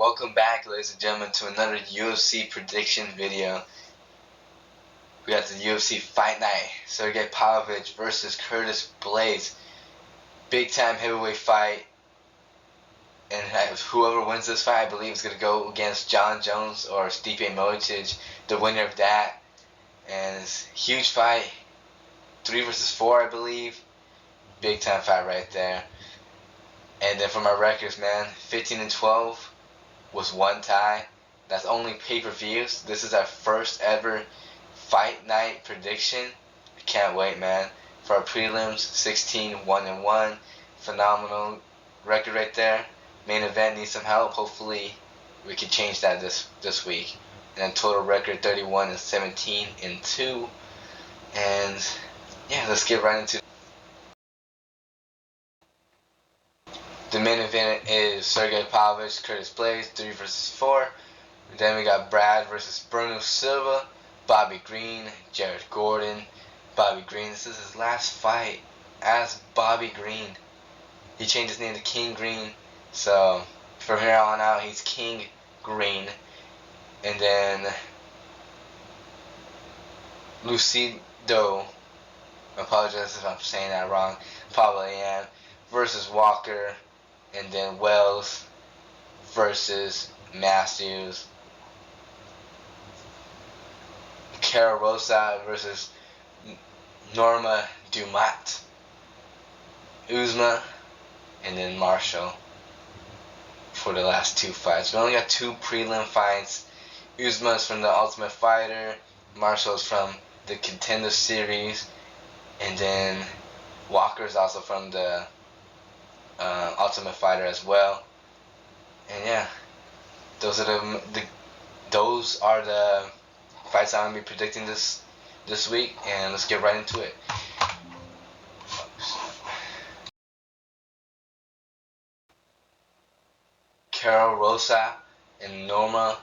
Welcome back, ladies and gentlemen, to another UFC prediction video. We got the UFC Fight Night. Sergei Pavlovich versus Blaydes. Big time heavyweight fight. And whoever wins this fight, I believe, is going to go against John Jones or Stipe Miocic, the winner of that. And it's a huge fight. 3 versus 4, I believe. Big time fight right there. And then for my records, man, 15-12. Was one tie. That's only pay-per-views. This is our first ever fight night prediction. I can't wait, man. For our prelims, 16-1-1. Phenomenal record right there. Main event needs some help. Hopefully we can change that this week. And then total record 31-17-2. And yeah, let's get right into it. The main event is Sergei Pavlovich, Blaydes, 3 versus 4. Then we got Brad versus Bruno Silva, Bobby Green, Jared Gordon. Bobby Green, this is his last fight as Bobby Green. He changed his name to King Green, so from here on out he's King Green. And then Lucido, I apologize if I'm saying that wrong, probably am, versus Walker. And then Wells versus Matthews. Cara Rosa versus Norma Dumat. Uzma. And then Marshall for the last 2 fights. We only got 2 prelim fights. Uzma is from the Ultimate Fighter. Marshall is from the Contender Series. And then Walker is also from the Ultimate Fighter as well. And yeah, those are the fights I'm gonna be predicting this week, and let's get right into it. Cara Rosa and Norma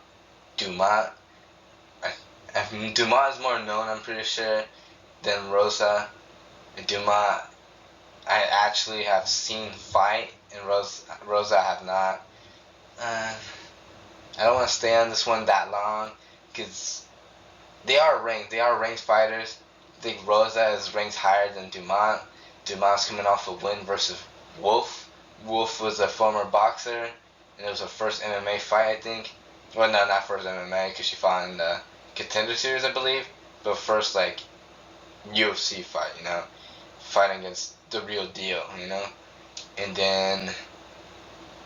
Dumat. Dumat is more known, I'm pretty sure, than Rosa. And Dumat, I actually have seen fight, and Rosa I have not. I don't want to stay on this one that long, because they are ranked fighters. I think Rosa is ranked higher than Dumat. Dumat's coming off a win versus Wolf. Wolf was a former boxer, and it was her first MMA fight, I think. Well, no, not first MMA, because she fought in the Contender Series, I believe. But first, like, UFC fight, fighting against the real deal, And then,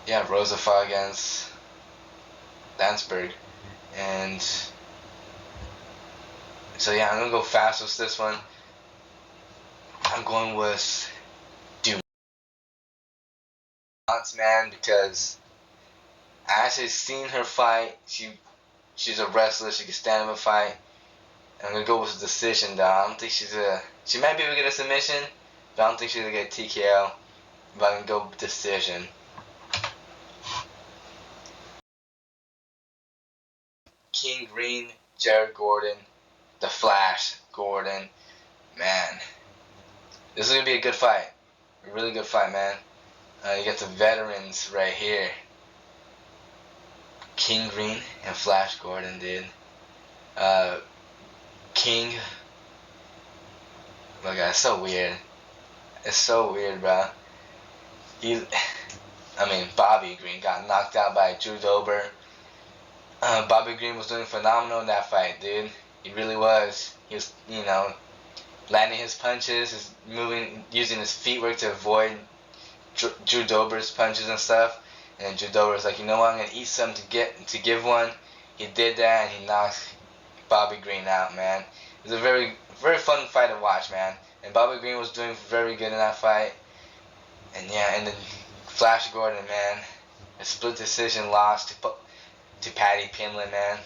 yeah, Rosa fought against Landsberg. And so, yeah, I'm going to go fast with this one. I'm going with Dumont, man, because I actually seen her fight. She's a wrestler. She can stand up and fight. I'm going to go with a decision, though. I don't think she might be able to get a submission, but I don't think she's going to get a TKO. But I'm going to go with decision. King Green, Jared Gordon, the Flash Gordon. Man, this is going to be a good fight. A really good fight, man. You got the veterans right here. King Green and Flash Gordon, dude. King. Look, it's so weird. It's so weird, bro. Bobby Green got knocked out by Drew Dober. Bobby Green was doing phenomenal in that fight, dude. He really was. He was, landing his punches, using his footwork to avoid Drew Dober's punches and stuff. And Drew Dober was like, you know what, I'm gonna eat something to give one. He did that, and he knocked Bobby Green out, man. It was a very, very fun fight to watch, man. And Bobby Green was doing very good in that fight. And yeah, and then Flash Gordon, man, a split decision loss to Paddy Pimblett, man.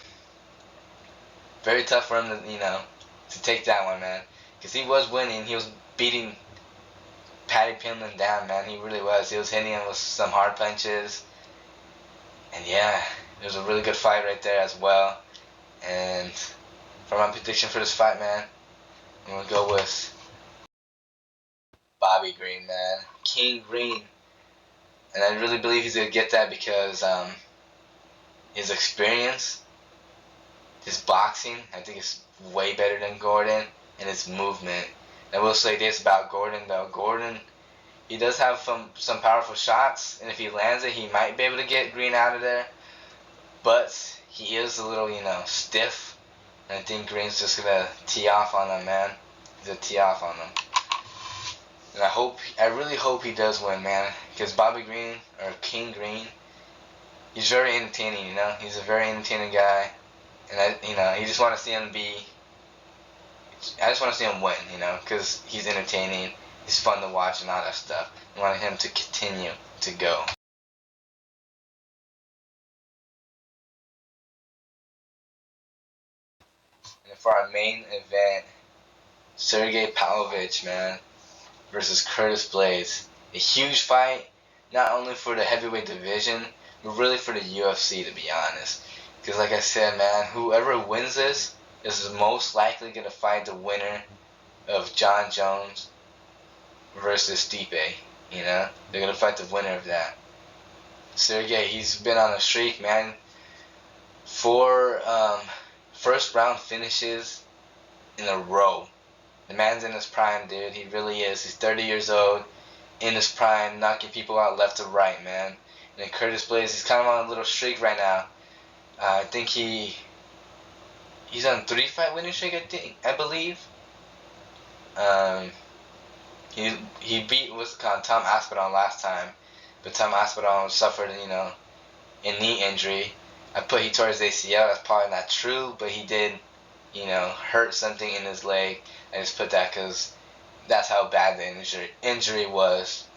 Very tough for him to take that one, man. Because he was winning. He was beating Paddy Pimblett down, man. He really was. He was hitting him with some hard punches. And yeah, it was a really good fight right there as well. And for my prediction for this fight, man, I'm going to go with Bobby Green, man. King Green. And I really believe he's going to get that because his experience, his boxing, I think it's way better than Gordon, and his movement. I will say this about Gordon though. Gordon, he does have some powerful shots, and if he lands it, he might be able to get Green out of there. But he is a little, stiff. And I think Green's just gonna tee off on him, man. He's gonna tee off on him. And I really hope he does win, man. Because Bobby Green, or King Green, he's very entertaining, He's a very entertaining guy. And you just want to see him I just want to see him win, because he's entertaining, he's fun to watch and all that stuff. I want him to continue to go. And for our main event, Sergei Pavlovich, man, versus Curtis Blaydes. A huge fight, not only for the heavyweight division, but really for the UFC, to be honest. Because like I said, man, whoever wins this is most likely going to fight the winner of John Jones versus Stipe. They're going to fight the winner of that. Sergei, he's been on a streak, man. 4 first round finishes in a row. The man's in his prime, dude. He really is. He's 30 years old, in his prime, knocking people out left to right, man. And then Curtis Blaydes, he's kind of on a little streak right now. I think he's on 3-fight winning streak, I believe. He beat Tom Aspinall last time, but Tom Aspinall suffered, a knee injury. I put he tore his ACL. That's probably not true, but he did, hurt something in his leg. I just put that because that's how bad the injury was,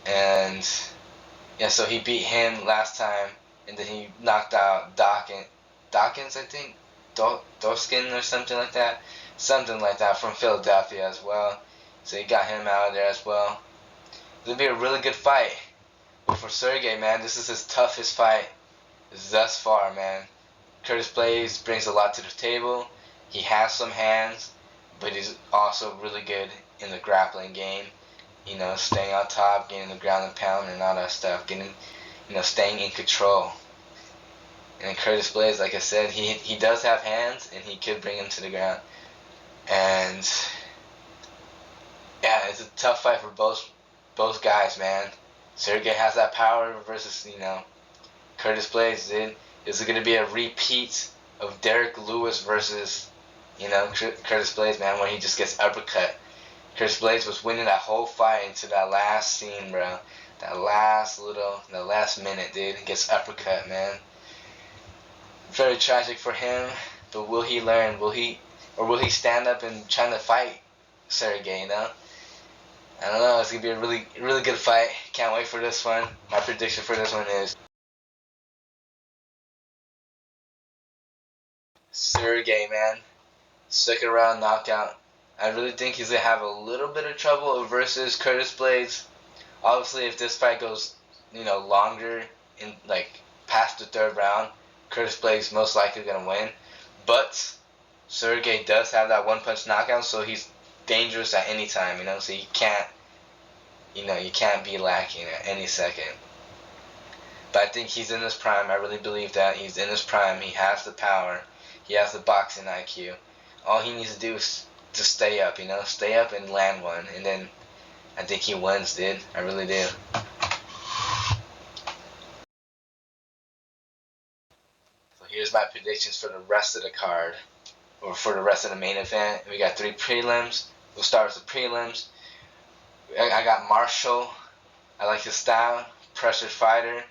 And yeah, so he beat him last time, and then he knocked out Dawkins, I think, Doskin or something like that from Philadelphia as well. So he got him out of there as well. It'll be a really good fight. But for Sergei, man, this is his toughest fight thus far, man. Curtis Blaydes brings a lot to the table. He has some hands, but he's also really good in the grappling game. Staying on top, getting the ground and pound and all that stuff, staying in control. And Curtis Blaydes, like I said, he does have hands, and he could bring him to the ground. And yeah, it's a tough fight for both guys, man. Sergei has that power versus, Curtis Blaydes, dude. Is it going to be a repeat of Derek Lewis versus, Curtis Blaydes, man, when he just gets uppercut? Curtis Blaydes was winning that whole fight into that last scene, bro. That last minute, dude. He gets uppercut, man. Very tragic for him, but will he learn? Will he stand up and try to fight Sergei, I don't know. It's going to be a really, really good fight. Can't wait for this one. My prediction for this one is Sergei, man. Second round knockout. I really think he's going to have a little bit of trouble versus Curtis Blaydes. Obviously, if this fight goes, longer, in past the 3rd round, Curtis Blaydes most likely going to win. But Sergei does have that one-punch knockout, so he's dangerous at any time, so you can't be lacking at any second. But I think he's in his prime. I really believe that he's in his prime. He has the power. He has the boxing IQ. All he needs to do is to stay up, stay up and land one, and then I think he wins, dude. I really do. So here's my predictions for the rest of the card, or for the rest of the main event. We got 3 prelims. We'll start with the prelims. I got Marshall. I like his style. Pressured fighter.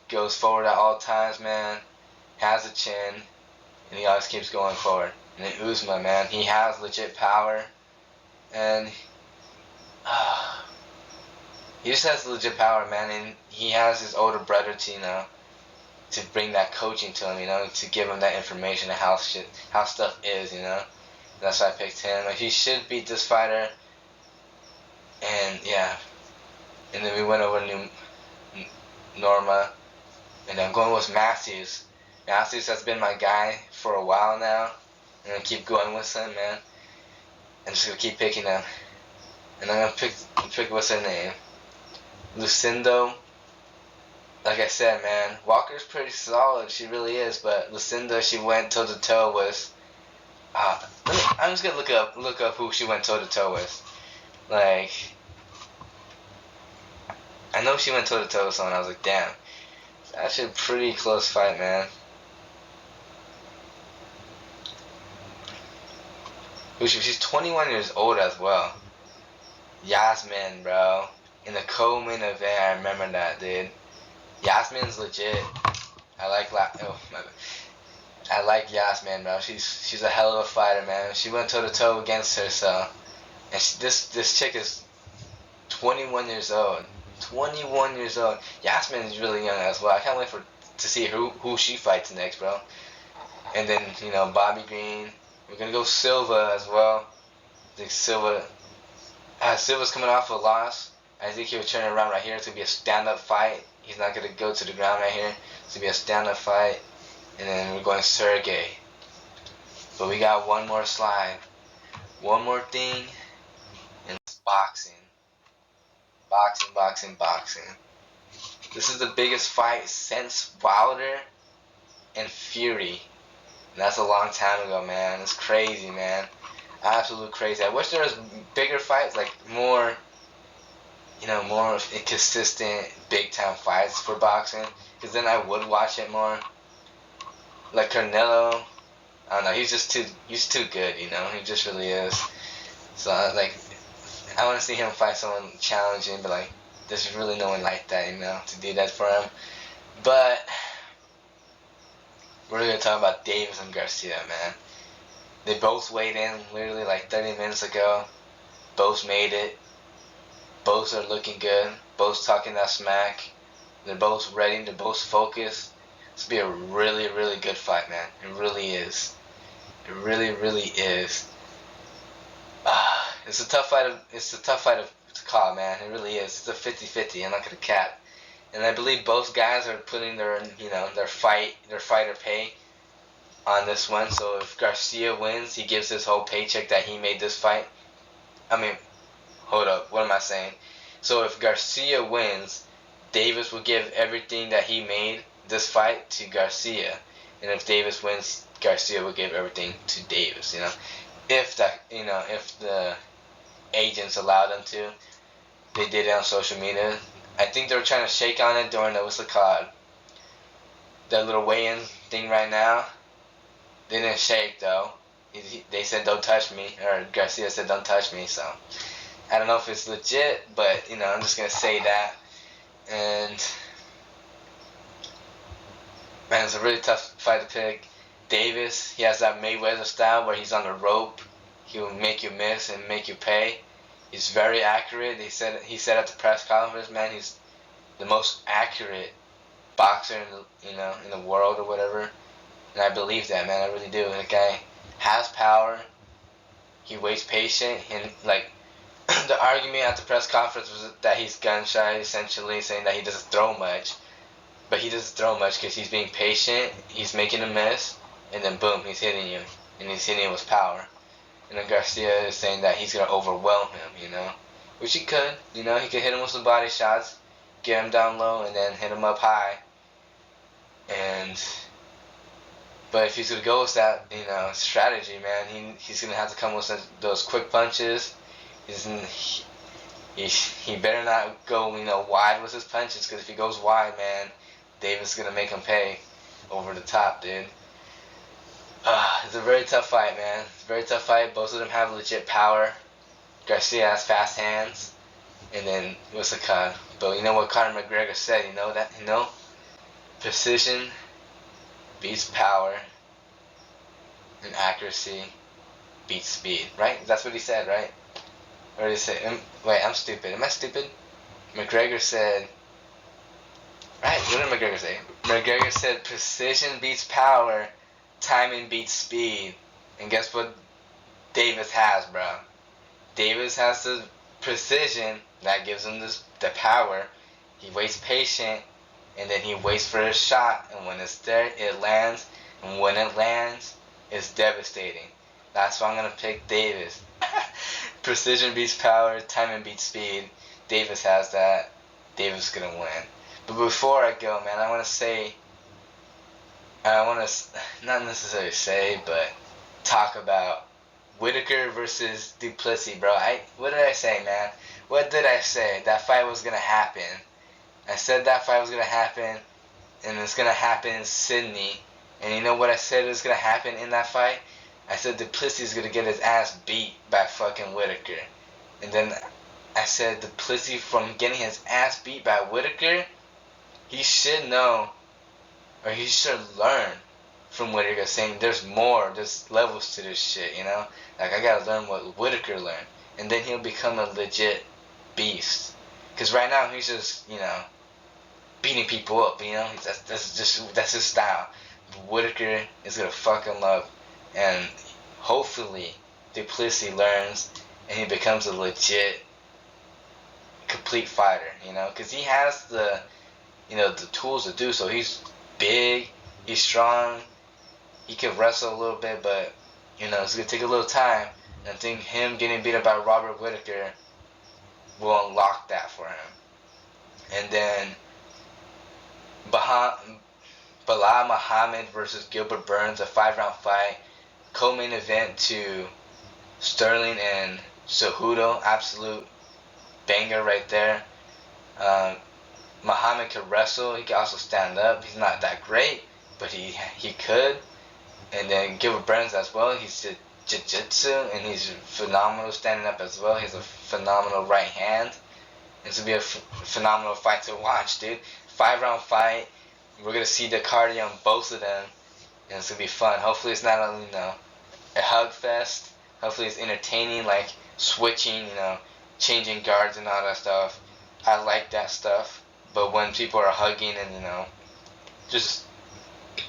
Goes forward at all times, man. Has a chin. And he always keeps going forward. And then Usman, man. He has legit power. And he just has legit power, man. And he has his older brother to bring that coaching to him, to give him that information of how stuff is, That's why I picked him. He should beat this fighter. And yeah. And then we went over Norma. And I'm going with Matthews. Matthews has been my guy for a while now. I'm going to keep going with him, man. I'm just going to keep picking him. And I'm going to pick what's her name? Lucindo like I said, man, Walker's pretty solid. She really is. But Lucinda, she went toe to toe with. I'm just gonna look up who she went toe to toe with. Like, I know she went toe to toe with someone. I was like, damn, it's actually a pretty close fight, man. She's 21 years old as well. Yasmin, bro. In the co-main event, I remember that, dude. Yasmin's legit. I like I like Yasmin, bro. She's a hell of a fighter, man. She went toe to toe against her, so. And this chick is 21 years old. 21 years old. Yasmin is really young as well. I can't wait to see who she fights next, bro. And then Bobby Green. We're gonna go Silva as well. I think Silva's coming off a loss. I think he'll turn it around right here. It's gonna be a stand-up fight. He's not gonna go to the ground right here. It's gonna be a stand-up fight. And then we're going Sergei. But we got one more slide. One more thing. And it's boxing. Boxing. This is the biggest fight since Wilder and Fury. And that's a long time ago, man. It's crazy, man. Absolute crazy. I wish there was bigger fights, like more consistent, big time fights for boxing. Because then I would watch it more. Like Canelo, I don't know. He's too good. He just really is. So I want to see him fight someone challenging, but there's really no one like that, to do that for him. But we're gonna talk about Davis and Garcia, man. They both weighed in literally 30 minutes ago. Both made it. Both are looking good. Both talking that smack. They're both ready. They're both focused. This will be a really, really good fight, man. It really is. It really, really is. It's a tough fight. To call, man. It really is. It's a 50-50. I'm not gonna cap. And I believe both guys are putting their fighter pay on this one. So if Garcia wins, he gives his whole paycheck that he made this fight. I mean, hold up. What am I saying? So if Garcia wins, Davis will give everything that he made this fight to Garcia, and if Davis wins, Garcia will give everything to Davis. If the agents allow them to. They did it on social media. I think they were trying to shake on it during that little weigh-in thing right now. They didn't shake though. They said don't touch me, or Garcia said don't touch me. So I don't know if it's legit, but I'm just gonna say that. And man, it's a really tough fight to pick. Davis, he has that Mayweather style where he's on the rope. He will make you miss and make you pay. He's very accurate. He said at the press conference, man, he's the most accurate boxer in the world or whatever. And I believe that, man. I really do. The guy has power. He waits patient, and the argument at the press conference was that he's gun shy, essentially saying that he doesn't throw much. But he doesn't throw much because he's being patient. He's making a miss, and then boom, he's hitting you, and he's hitting you with power. And then Garcia is saying that he's gonna overwhelm him, which he could. He could hit him with some body shots, get him down low, and then hit him up high. But if he's gonna go with that, strategy, man, he's gonna have to come with those quick punches. He better not go, wide with his punches, because if he goes wide, man, Davis is gonna make him pay over the top, dude. It's a very tough fight, man. It's a very tough fight. Both of them have legit power. Garcia has fast hands, and then what's the cut? But you know what Conor McGregor said? Precision beats power, and accuracy beats speed. Right? That's what he said, right? Or did he say? Wait, I'm stupid. Am I stupid? McGregor said. Right? What did McGregor say? McGregor said precision beats power, timing beats speed. And guess what Davis has, bro? Davis has the precision that gives him the power. He waits patient, and then he waits for his shot, and when it's there, it lands. And when it lands, it's devastating. That's why I'm gonna pick Davis. Precision beats power, timing beats speed. Davis has that. Davis is gonna win. But before I go, man, I want to say, I want to not necessarily say, but talk about Whitaker versus Duplessis, bro. What did I say, man? What did I say? That fight was gonna happen. I said that fight was gonna happen, and it's gonna happen in Sydney. And you know what I said was gonna happen in that fight? I said Duplessis is gonna get his ass beat by fucking Whitaker. And then I said Duplessis, from getting his ass beat by Whitaker, he should know, or he should learn from Whitaker, saying there's more, there's levels to this shit, you know? Like, I gotta learn what Whitaker learned. And then he'll become a legit beast. Because right now, he's just, you know, beating people up, you know? That's his style. But Whitaker is gonna fuck him up. And hopefully, Duplessis learns and he becomes a legit, complete fighter, you know? Because he has the, you know, the tools to do so. He's big, he's strong, he can wrestle a little bit, but, you know, it's going to take a little time. And I think him getting beat up by Robert Whitaker will unlock that for him. And then Bilal Muhammad versus Gilbert Burns, a 5-round fight. Co-main event to Sterling and Cejudo. Absolute banger right there. Muhammad can wrestle. He can also stand up. He's not that great, but he could. And then Gilbert Burns as well. He's jiu-jitsu, and he's phenomenal standing up as well. He has a phenomenal right hand. It's going to be a phenomenal fight to watch, dude. 5-round fight. We're going to see the cardio on both of them. And it's going to be fun. Hopefully it's not only, you know, a hug fest. Hopefully it's entertaining, like switching, you know, changing guards and all that stuff. I like that stuff. But when people are hugging and, you know, just,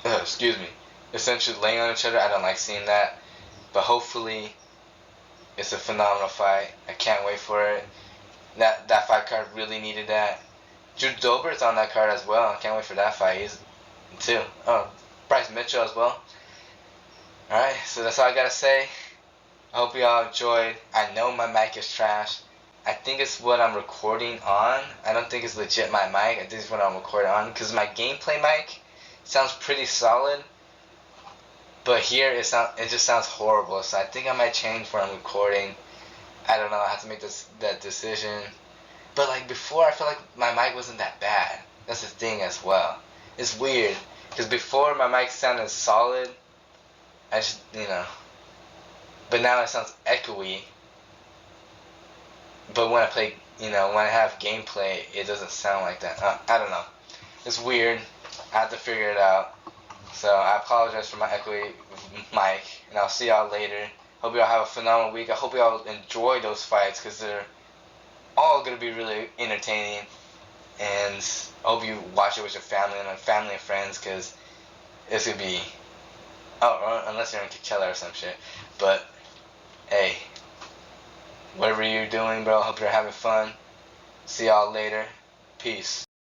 excuse me, essentially laying on each other, I don't like seeing that. But hopefully it's a phenomenal fight. I can't wait for it. That fight card really needed that. Drew Dober's on that card as well. I can't wait for that fight. He's too. Oh, Bryce Mitchell as well. Alright, so that's all I gotta say. I hope y'all enjoyed. I know my mic is trash. I think it's what I'm recording on. I don't think it's legit my mic. I think it's what I'm recording on. Because my gameplay mic sounds pretty solid. But here it just sounds horrible. So I think I might change where I'm recording. I don't know. I have to make that decision. But like before, I feel like my mic wasn't that bad. That's the thing as well. It's weird. Because before my mic sounded solid. I just, you know. But now it sounds echoey. But when I play, you know, when I have gameplay, it doesn't sound like that. I don't know. It's weird. I have to figure it out. So I apologize for my echoey mic. And I'll see y'all later. Hope y'all have a phenomenal week. I hope y'all enjoy those fights because they're all going to be really entertaining. And I hope you watch it with your family and friends because it's going to be... Oh, unless you're in Coachella or some shit. But, hey, whatever you're doing, bro, hope you're having fun. See y'all later. Peace.